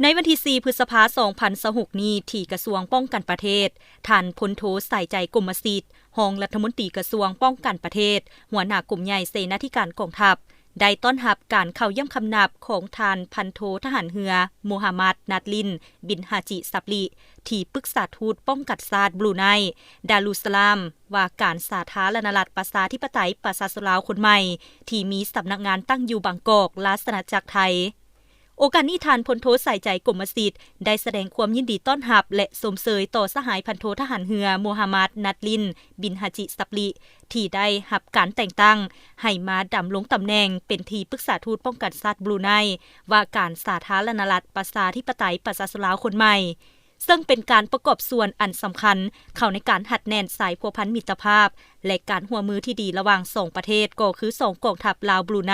ในวันที่ 4 พฤษภาคม 2026 นี้ที่กระทรวงป้องกันประเทศท่านพลโทใส่ใจกรมสิทธิ์รองรัฐมนตรีกระทรวงป้องกันประเทศหัวหน้ากลุ่มใหญ่เสนาธิการกองทัพได้ต้อนรับการเข้าเยี่ยมคำนับของท่านพันโททหารเรือโมฮัมหมัดนัดลินบินฮาจิซับลีที่ปรึกษาทูตป้องกันชาติบรูไนดารุสลามว่าการสาธารณรัฐประชาธิปไตยประชาชนลาวคนใหม่ที่มีสำนักงานตั้งอยู่บางกอกราชอาณาจักรไทยโอกาสนี้ท่านพลโทใส่ใจกรมสิทธิ์ได้แสดงความยินดีต้อนรับและสมเสยต่อสหายพันโททหารเรือโมฮัมหมัดนัดลินบินฮาจิซับลีที่ได้รับการแต่งตั้งให้มาดำรงตำแหน่งเป็นที่ปรึกษาทูตป้องกันชาติบรูไนว่าการสาธารณรัฐประชาธิปไตยประชาชนลาวคนใหม่ซึ่งเป็นการประกอบส่วนอันสำคัญเข้าในการหัดแน่นสายพัวพันมิตรภาพและการหัวมือที่ดีระหว่าง2ประเทศก็คือ2กองทัพลาวบรูไน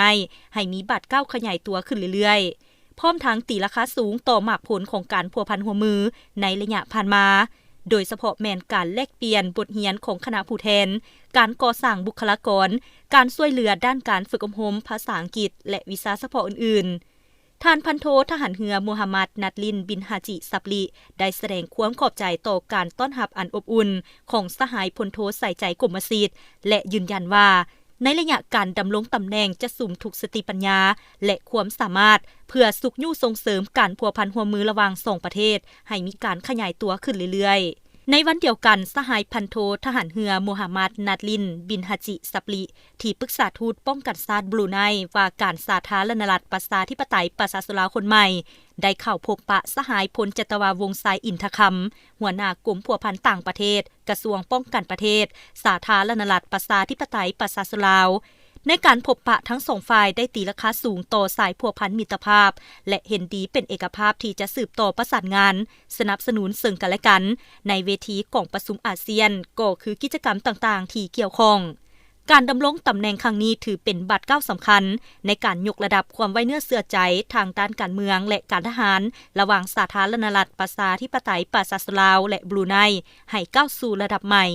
ให้มีบัดก้าวขยายตัวขึ้นเรื่อยๆพร้อมทั้งตีราคาสูงต่อหมากผลของการพัวพันหัวมือในระยะผ่านมาโดยเฉพาะแมนการแลกเปลี่ยนบทเรียนของคณะผู้แทนการก่อสร้างบุคลากรการช่วยเหลือด้านการฝึกอบรมภาษาอังกฤษและวิชาเฉพาะอื่นๆท่านพันโททหารเรือโมฮัมหมัดนัดลินบินฮาจิซับลีได้แสดงความขอบใจต่อการต้อนรับอันอบอุ่นของสหายพลโทใส่ใจกรมสิทธิ์และยืนยันว่าในระยะการดำรงตำแหน่งจะสุ่มทุกสติปัญญาและความสามารถเพื่อสุขยู่ส่งเสริมการพัวพันหัวมือระหว่าง2ประเทศให้มีการขยายตัวขึ้นเรื่อยๆในวันเดียวกันสหายพันโททหารเรือโมฮัมหมัดนัดลินบินฮาจิซับลีที่ปรึกษาทูตป้องกันชาติบรูไนว่าการสาธารณรัฐประชาธิปไตยประชาชนลาวคนใหม่ได้เข้าพบปะสหายพลจัตวาวงศ์ไซอินทคำหัวหน้ากรมพัวพันต่างประเทศกระทรวงป้องกันประเทศสาธารณรัฐประชาธิปไตยประชาชนลาวในการพบปะทั้งสองฝ่ายได้ตีราคาสูงต่อสายพัวพันมิตรภาพและเห็นดีเป็นเอกภาพที่จะสืบต่อประสานงานสนับสนุนซึ่งกันและกันในเวทีของประชุมอาเซียนก็คือกิจกรรมต่างๆที่เกี่ยวข้องการดำรงตำแหน่งครั้งนี้ถือเป็นบัตรก้าวสำคัญในการยกระดับความไว้เนื้อเชื่อใจทางด้านการเมืองและการทหารระหว่างสาธารณรัฐประชาธิปไตยประชาชนลาวและบรูไนให้ก้าวสู่ระดับใหม่